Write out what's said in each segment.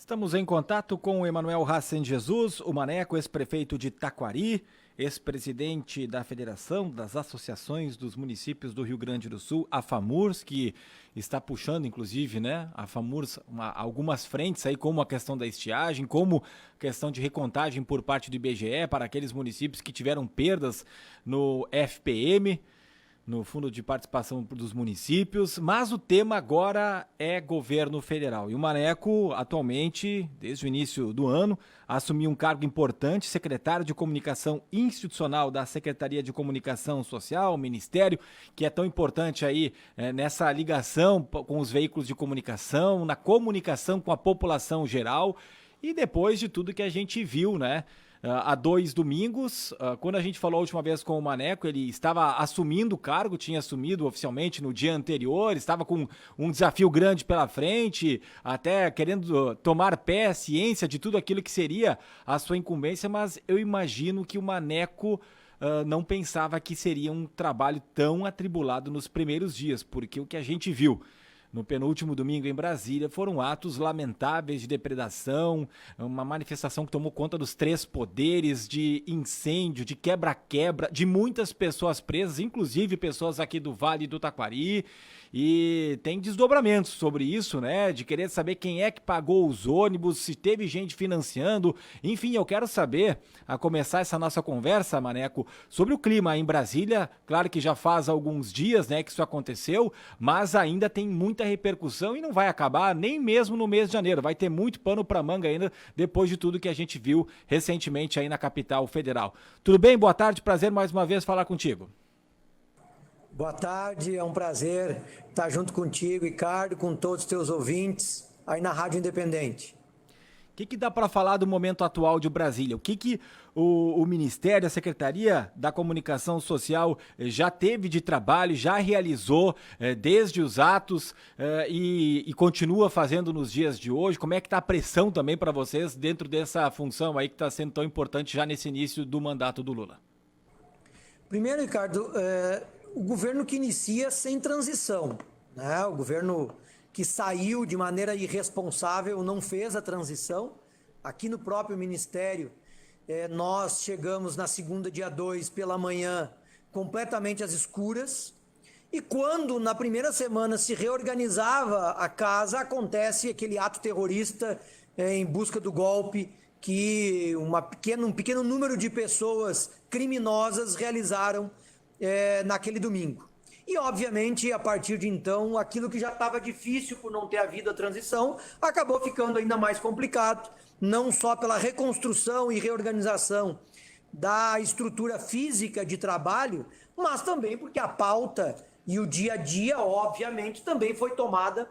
Estamos em contato com o Emanuel Hassen Jesus, o Maneco, ex-prefeito de Taquari, ex-presidente da Federação das Associações dos Municípios do Rio Grande do Sul, a FAMURS, que está puxando, inclusive, né, a FAMURS, algumas frentes aí, como a questão da estiagem, como a questão de recontagem por parte do IBGE para aqueles municípios que tiveram perdas no FPM, no Fundo de Participação dos Municípios, mas o tema agora é governo federal. E o Maneco, atualmente, desde o início do ano, assumiu um cargo importante, secretário de Comunicação Institucional da Secretaria de Comunicação Social, Ministério, que é tão importante aí nessa ligação com os veículos de comunicação, na comunicação com a população geral, e depois de tudo que a gente viu, né? Há 2 domingos, quando a gente falou a última vez com o Maneco, ele estava assumindo o cargo, tinha assumido oficialmente no dia anterior, estava com um desafio grande pela frente, até querendo tomar pé, ciência de tudo aquilo que seria a sua incumbência, mas eu imagino que o Maneco não pensava que seria um trabalho tão atribulado nos primeiros dias, porque o que a gente viu no penúltimo domingo em Brasília foram atos lamentáveis de depredação, uma manifestação que tomou conta dos 3 poderes, de incêndio, de quebra-quebra, de muitas pessoas presas, inclusive pessoas aqui do Vale do Taquari, e tem desdobramentos sobre isso, né, de querer saber quem é que pagou os ônibus, se teve gente financiando, enfim, eu quero saber, a começar essa nossa conversa, Maneco, sobre o clima em Brasília. Claro que já faz alguns dias, né, que isso aconteceu, mas ainda tem muita repercussão e não vai acabar nem mesmo no mês de janeiro, vai ter muito pano para manga ainda depois de tudo que a gente viu recentemente aí na capital federal. Tudo bem? Boa tarde, prazer mais uma vez falar contigo. Boa tarde, é um prazer estar junto contigo, Ricardo, com todos os teus ouvintes aí na Rádio Independente. O que dá para falar do momento atual de Brasília? O que o Ministério, a Secretaria da Comunicação Social já teve de trabalho, já realizou desde os atos e continua fazendo nos dias de hoje? Como é que está a pressão também para vocês dentro dessa função aí que está sendo tão importante já nesse início do mandato do Lula? Primeiro, Ricardo, o governo que inicia sem transição, né? O governo que saiu de maneira irresponsável não fez a transição. Aqui no próprio Ministério, nós chegamos na segunda, dia 2, pela manhã, completamente às escuras. E quando, na primeira semana, se reorganizava a casa, acontece aquele ato terrorista em busca do golpe que um pequeno número de pessoas criminosas realizaram naquele domingo. E, obviamente, a partir de então, aquilo que já estava difícil por não ter havido a transição, acabou ficando ainda mais complicado, não só pela reconstrução e reorganização da estrutura física de trabalho, mas também porque a pauta e o dia a dia, obviamente, também foi tomada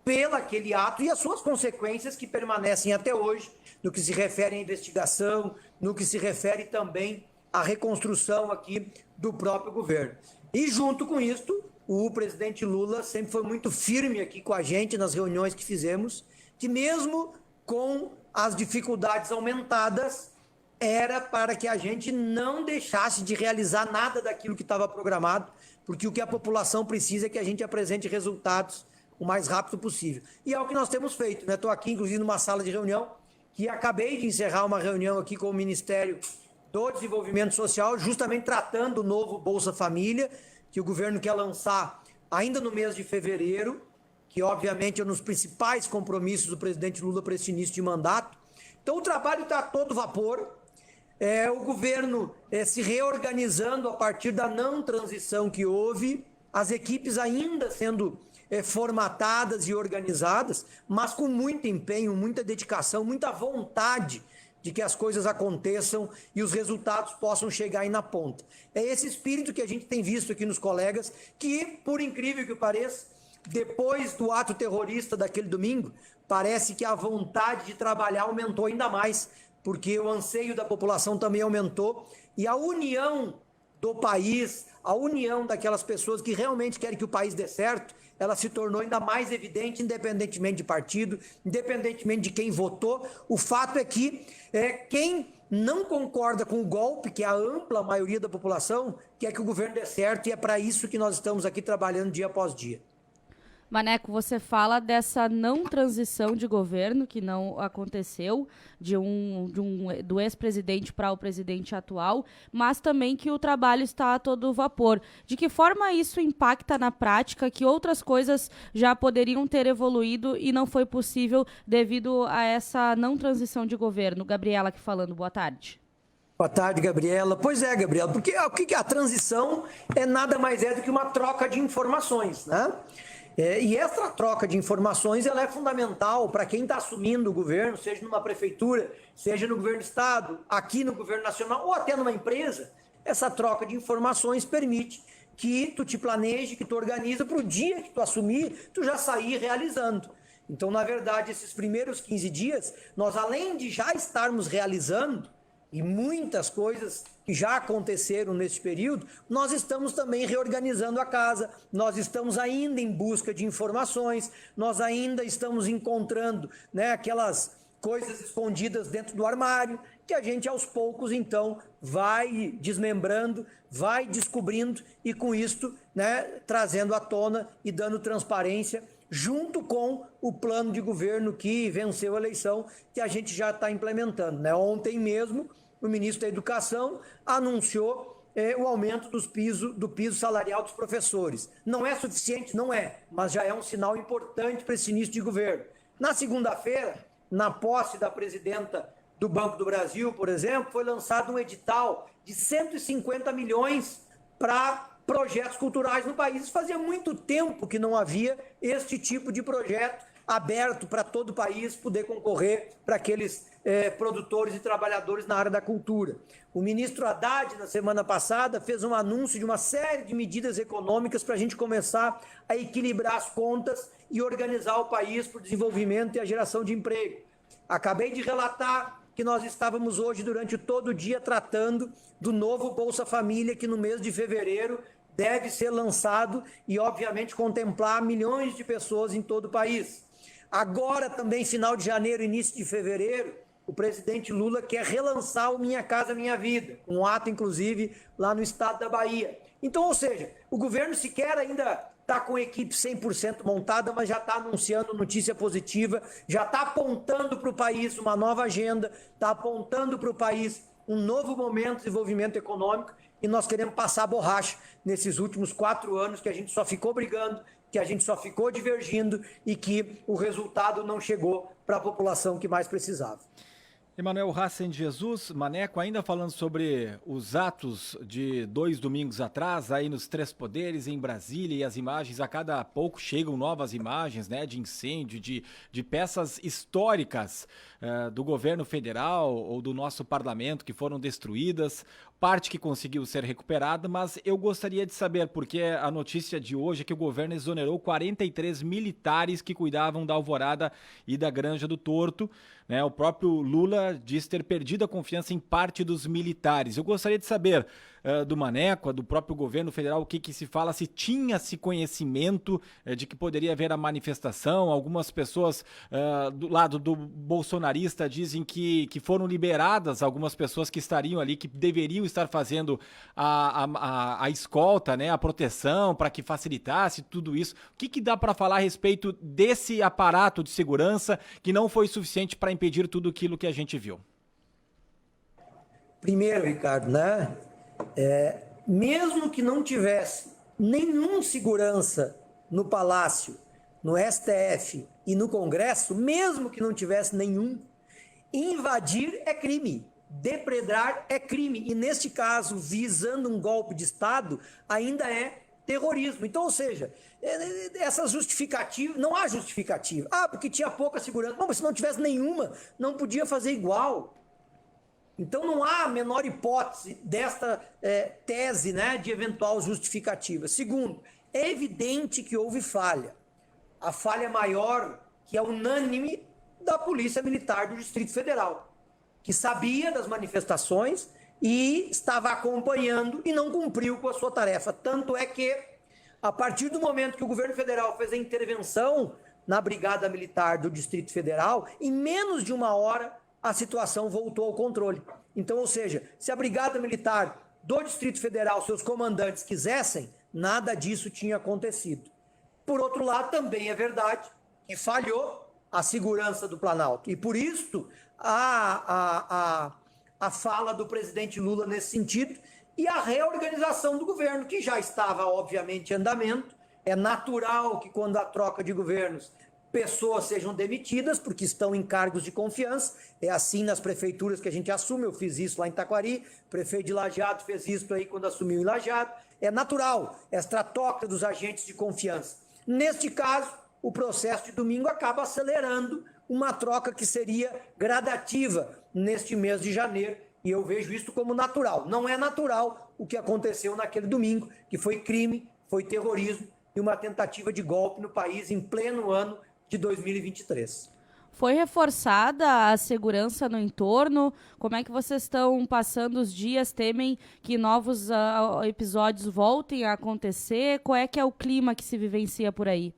pelo aquele ato e as suas consequências que permanecem até hoje, no que se refere à investigação, no que se refere também à reconstrução aqui do próprio governo. E junto com isso, o presidente Lula sempre foi muito firme aqui com a gente nas reuniões que fizemos, que mesmo com as dificuldades aumentadas, era para que a gente não deixasse de realizar nada daquilo que estava programado, porque o que a população precisa é que a gente apresente resultados o mais rápido possível. E é o que nós temos feito, né? Estou aqui, inclusive, numa sala de reunião, que acabei de encerrar uma reunião aqui com o Ministério do Desenvolvimento Social, justamente tratando o novo Bolsa Família, que o governo quer lançar ainda no mês de fevereiro, que obviamente é um dos principais compromissos do presidente Lula para esse início de mandato. Então o trabalho está a todo vapor, o governo se reorganizando a partir da não transição que houve, as equipes ainda sendo formatadas e organizadas, mas com muito empenho, muita dedicação, muita vontade de que as coisas aconteçam e os resultados possam chegar aí na ponta. É esse espírito que a gente tem visto aqui nos colegas, que, por incrível que pareça, depois do ato terrorista daquele domingo, parece que a vontade de trabalhar aumentou ainda mais, porque o anseio da população também aumentou, e a união do país, a união daquelas pessoas que realmente querem que o país dê certo, ela se tornou ainda mais evidente, independentemente de partido, independentemente de quem votou. O fato é que quem não concorda com o golpe, que é a ampla maioria da população, quer que o governo dê certo, e é para isso que nós estamos aqui trabalhando dia após dia. Maneco, você fala dessa não transição de governo que não aconteceu do ex-presidente para o presidente atual, mas também que o trabalho está a todo vapor. De que forma isso impacta na prática, que outras coisas já poderiam ter evoluído e não foi possível devido a essa não transição de governo? Gabriela aqui falando, boa tarde. Boa tarde, Gabriela. Pois é, Gabriela, porque o que a transição é nada mais do que uma troca de informações, né? E essa troca de informações ela é fundamental para quem está assumindo o governo, seja numa prefeitura, seja no governo do estado, aqui no governo nacional ou até numa empresa. Essa troca de informações permite que tu te planeje, que tu organiza para o dia que tu assumir, tu já sair realizando. Então, na verdade, esses primeiros 15 dias, nós além de já estarmos realizando, e muitas coisas que já aconteceram nesse período, nós estamos também reorganizando a casa, nós estamos ainda em busca de informações, nós ainda estamos encontrando, né, aquelas coisas escondidas dentro do armário, que a gente aos poucos então vai desmembrando, vai descobrindo e com isto, né, trazendo à tona e dando transparência junto com o plano de governo que venceu a eleição, que a gente já está implementando, né? Ontem mesmo, o ministro da Educação anunciou o aumento do piso salarial dos professores. Não é suficiente? Não é, mas já é um sinal importante para esse início de governo. Na segunda-feira, na posse da presidenta do Banco do Brasil, por exemplo, foi lançado um edital de 150 milhões para projetos culturais no país. Fazia muito tempo que não havia este tipo de projeto aberto para todo o país poder concorrer para aqueles produtores e trabalhadores na área da cultura. O ministro Haddad, na semana passada, fez um anúncio de uma série de medidas econômicas para a gente começar a equilibrar as contas e organizar o país para o desenvolvimento e a geração de emprego. Acabei de relatar que nós estávamos hoje, durante todo o dia, tratando do novo Bolsa Família, que no mês de fevereiro deve ser lançado e, obviamente, contemplar milhões de pessoas em todo o país. Agora, também, final de janeiro, início de fevereiro, o presidente Lula quer relançar o Minha Casa Minha Vida, um ato, inclusive, lá no estado da Bahia. Então, ou seja, o governo sequer ainda está com a equipe 100% montada, mas já está anunciando notícia positiva, já está apontando para o país uma nova agenda, está apontando para o país um novo momento de desenvolvimento econômico, e nós queremos passar a borracha nesses últimos 4 anos que a gente só ficou brigando, que a gente só ficou divergindo e que o resultado não chegou para a população que mais precisava. Emanuel Hassen de Jesus, Maneco, ainda falando sobre os atos de 2 domingos atrás, aí nos Três Poderes, em Brasília, e as imagens, a cada pouco chegam novas imagens, né, de incêndio, de peças históricas do governo federal ou do nosso parlamento que foram destruídas, parte que conseguiu ser recuperada, mas eu gostaria de saber, porque a notícia de hoje é que o governo exonerou 43 militares que cuidavam da Alvorada e da Granja do Torto, né? O próprio Lula diz ter perdido a confiança em parte dos militares. Eu gostaria de saber do Maneco, do próprio governo federal, o que se fala, se tinha-se conhecimento de que poderia haver a manifestação. Algumas pessoas do lado do bolsonarista dizem que foram liberadas algumas pessoas que estariam ali, que deveriam estar fazendo a escolta, né, a proteção, para que facilitasse tudo isso. O que dá para falar a respeito desse aparato de segurança que não foi suficiente para impedir tudo aquilo que a gente viu? Primeiro, Ricardo, né? Mesmo que não tivesse nenhum segurança no Palácio, no STF e no Congresso, mesmo que não tivesse nenhum, invadir é crime, depredar é crime, e neste caso, visando um golpe de Estado, ainda é terrorismo. Então, ou seja, essa justificativa, não há justificativa. Porque tinha pouca segurança. Não, mas se não tivesse nenhuma, não podia fazer igual. Então não há a menor hipótese desta tese, né, de eventual justificativa. Segundo, é evidente que houve falha. A falha maior, que é unânime, da Polícia Militar do Distrito Federal, que sabia das manifestações e estava acompanhando e não cumpriu com a sua tarefa. Tanto é que, a partir do momento que o governo federal fez a intervenção na Brigada Militar do Distrito Federal, em menos de 1 hora, a situação voltou ao controle. Então, ou seja, se a Brigada Militar do Distrito Federal, seus comandantes quisessem, nada disso tinha acontecido. Por outro lado, também é verdade que falhou a segurança do Planalto. E por isso, a fala do presidente Lula nesse sentido e a reorganização do governo, que já estava, obviamente, em andamento. É natural que, quando há troca de governos, pessoas sejam demitidas, porque estão em cargos de confiança. É assim nas prefeituras que a gente assume. Eu fiz isso lá em Taquari, o prefeito de Lajeado fez isso aí quando assumiu em Lajeado. É natural esta troca dos agentes de confiança. Neste caso, o processo de domingo acaba acelerando uma troca que seria gradativa neste mês de janeiro, e eu vejo isso como natural. Não é natural o que aconteceu naquele domingo, que foi crime, foi terrorismo e uma tentativa de golpe no país em pleno ano de 2023. Foi reforçada a segurança no entorno? Como é que vocês estão passando os dias? Temem que novos episódios voltem a acontecer? Qual é que é o clima que se vivencia por aí?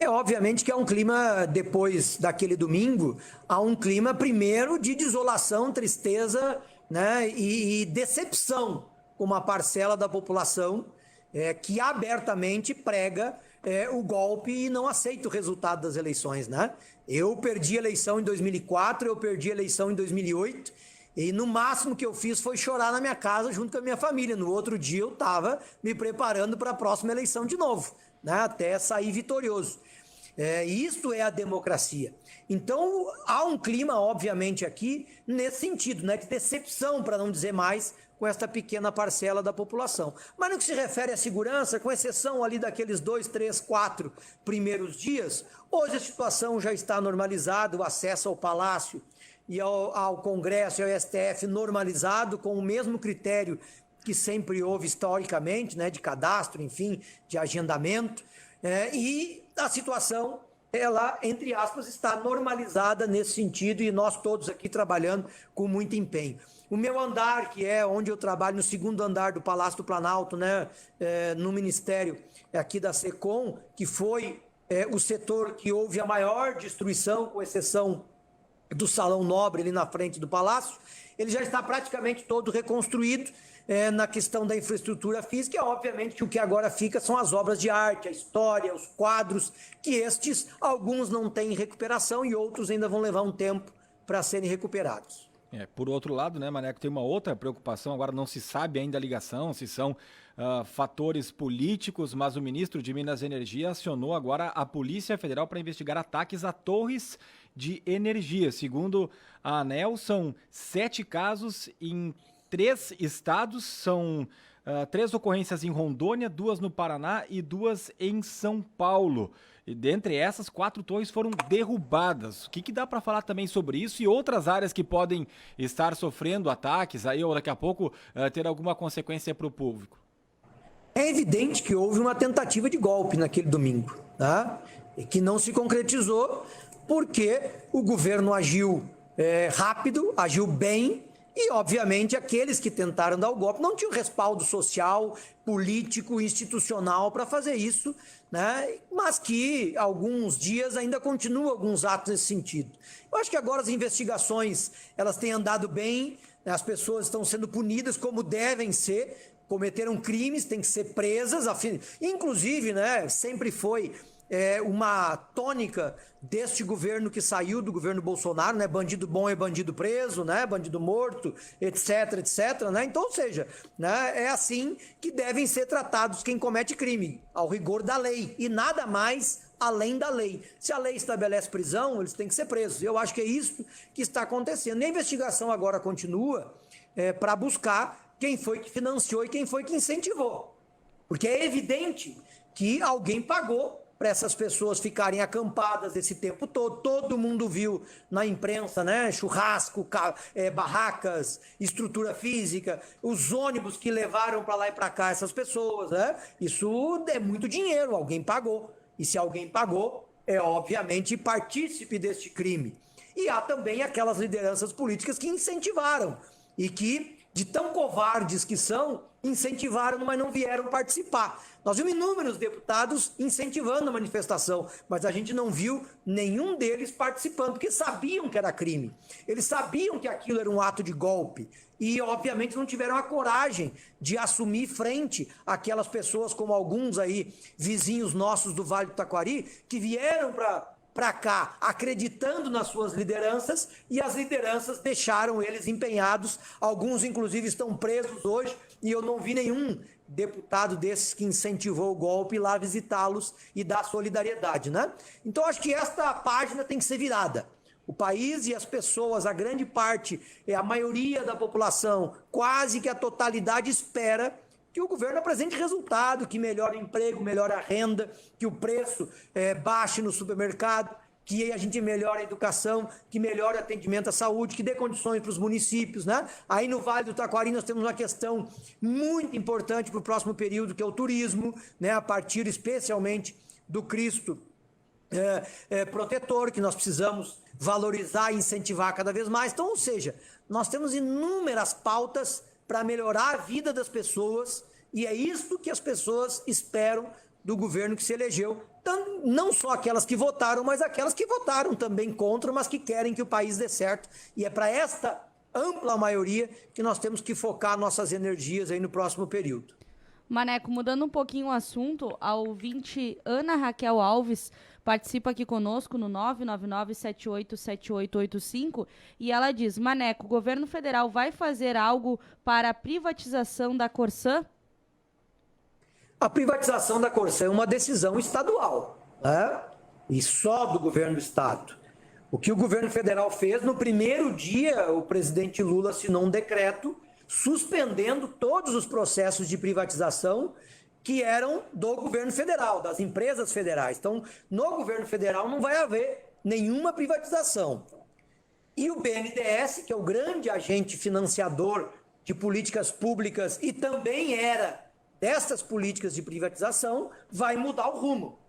Obviamente que é um clima, depois daquele domingo, há um clima primeiro de desolação, tristeza, né, e decepção com uma parcela da população que abertamente prega o golpe e não aceita o resultado das eleições, né? Eu perdi a eleição em 2004, eu perdi a eleição em 2008, e no máximo que eu fiz foi chorar na minha casa junto com a minha família. No outro dia eu estava me preparando para a próxima eleição de novo, né? Até sair vitorioso. Isso é a democracia. Então, há um clima, obviamente, aqui, nesse sentido, né, de decepção, para não dizer mais, com esta pequena parcela da população. Mas no que se refere à segurança, com exceção ali daqueles 2, 3, 4 primeiros dias, hoje a situação já está normalizada, o acesso ao Palácio e ao Congresso e ao STF normalizado, com o mesmo critério que sempre houve historicamente, né, de cadastro, enfim, de agendamento, e a situação, ela, entre aspas, está normalizada nesse sentido, e nós todos aqui trabalhando com muito empenho. O meu andar, que é onde eu trabalho, no segundo andar do Palácio do Planalto, né, no Ministério aqui da SECOM, que foi o setor que houve a maior destruição, com exceção do Salão Nobre ali na frente do Palácio, ele já está praticamente todo reconstruído. Na questão da infraestrutura física, obviamente que o que agora fica são as obras de arte, a história, os quadros, que estes, alguns não têm recuperação e outros ainda vão levar um tempo para serem recuperados. Por outro lado, né, Maneco, tem uma outra preocupação, agora não se sabe ainda a ligação, se são fatores políticos, mas o ministro de Minas e Energia acionou agora a Polícia Federal para investigar ataques a torres de energia. Segundo a ANEEL, são 7 casos em 3 estados, são 3 ocorrências em Rondônia, 2 no Paraná e 2 em São Paulo. E dentre essas, 4 torres foram derrubadas. O que dá para falar também sobre isso e outras áreas que podem estar sofrendo ataques aí ou daqui a pouco ter alguma consequência para o público? É evidente que houve uma tentativa de golpe naquele domingo, tá? E que não se concretizou porque o governo agiu rápido, agiu bem. E, obviamente, aqueles que tentaram dar o golpe não tinham respaldo social, político, institucional para fazer isso, né? Mas que alguns dias ainda continuam alguns atos nesse sentido. Eu acho que agora as investigações elas têm andado bem, né? As pessoas estão sendo punidas como devem ser, cometeram crimes, têm que ser presas, inclusive, né, sempre foi uma tônica deste governo que saiu do governo Bolsonaro, né? Bandido bom é bandido preso, né? Bandido morto, etc, etc, né? Então, ou seja, né, é assim que devem ser tratados quem comete crime, ao rigor da lei, e nada mais além da lei. Se a lei estabelece prisão, eles têm que ser presos. Eu acho que é isso que está acontecendo. E a investigação agora continua para buscar quem foi que financiou e quem foi que incentivou. Porque é evidente que alguém pagou para essas pessoas ficarem acampadas esse tempo todo. Todo mundo viu na imprensa, né? Churrasco, barracas, estrutura física, os ônibus que levaram para lá e para cá essas pessoas, né? Isso é muito dinheiro, alguém pagou. E se alguém pagou, é obviamente partícipe deste crime. E há também aquelas lideranças políticas que incentivaram e que de tão covardes que são, incentivaram, mas não vieram participar. Nós vimos inúmeros deputados incentivando a manifestação, mas a gente não viu nenhum deles participando, porque sabiam que era crime. Eles sabiam que aquilo era um ato de golpe e, obviamente, não tiveram a coragem de assumir frente àquelas pessoas, como alguns aí, vizinhos nossos do Vale do Taquari, que vieram para cá acreditando nas suas lideranças e as lideranças deixaram eles empenhados. Alguns, inclusive, estão presos hoje e eu não vi nenhum deputado desses que incentivou o golpe ir lá visitá-los e dar solidariedade, né? Então, acho que esta página tem que ser virada. O país e as pessoas, a grande parte, a maioria da população, quase que a totalidade espera que o governo apresente resultado, que melhore o emprego, melhore a renda, que o preço baixe no supermercado, que a gente melhore a educação, que melhore o atendimento à saúde, que dê condições para os municípios, né? Aí no Vale do Taquari nós temos uma questão muito importante para o próximo período, que é o turismo, né? A partir especialmente do Cristo protetor, que nós precisamos valorizar e incentivar cada vez mais. Então, ou seja, nós temos inúmeras pautas para melhorar a vida das pessoas, e é isso que as pessoas esperam do governo que se elegeu, não só aquelas que votaram, mas aquelas que votaram também contra, mas que querem que o país dê certo, e é para esta ampla maioria que nós temos que focar nossas energias aí no próximo período. Maneco, mudando um pouquinho o assunto, a ouvinte Ana Raquel Alves participa aqui conosco no 999787885 e ela diz: Maneco, o governo federal vai fazer algo para a privatização da Corsã? A privatização da Corsã é uma decisão estadual, né? E só do governo do estado. O que o governo federal fez, no primeiro dia, o presidente Lula assinou um decreto suspendendo todos os processos de privatização que eram do governo federal, das empresas federais. Então, no governo federal não vai haver nenhuma privatização. E o BNDES, que é o grande agente financiador de políticas públicas e também era dessas políticas de privatização, vai mudar o rumo.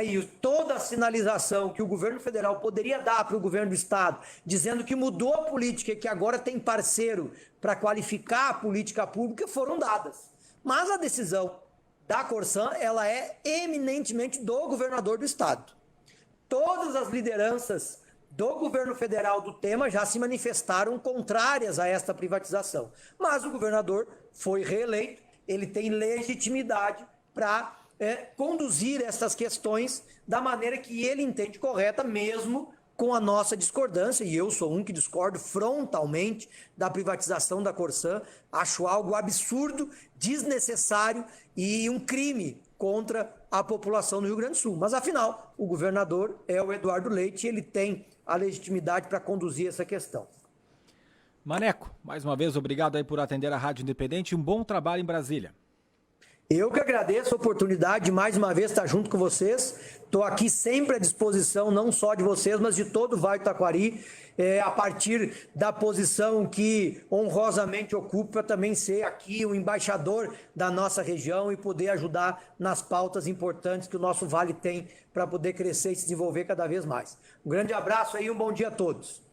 E toda a sinalização que o governo federal poderia dar para o governo do estado, dizendo que mudou a política e que agora tem parceiro para qualificar a política pública, foram dadas. Mas a decisão da Corsã, ela é eminentemente do governador do estado. Todas as lideranças do governo federal do tema já se manifestaram contrárias a esta privatização. Mas o governador foi reeleito, ele tem legitimidade para conduzir essas questões da maneira que ele entende correta, mesmo com a nossa discordância, e eu sou um que discordo frontalmente da privatização da Corsã, acho algo absurdo, desnecessário e um crime contra a população do Rio Grande do Sul. Mas, afinal, o governador é o Eduardo Leite e ele tem a legitimidade para conduzir essa questão. Maneco, mais uma vez, obrigado aí por atender a Rádio Independente e um bom trabalho em Brasília. Eu que agradeço a oportunidade de mais uma vez estar junto com vocês. Estou aqui sempre à disposição, não só de vocês, mas de todo o Vale do Taquari, a partir da posição que honrosamente ocupo, para também ser aqui o embaixador da nossa região e poder ajudar nas pautas importantes que o nosso Vale tem para poder crescer e se desenvolver cada vez mais. Um grande abraço aí e um bom dia a todos.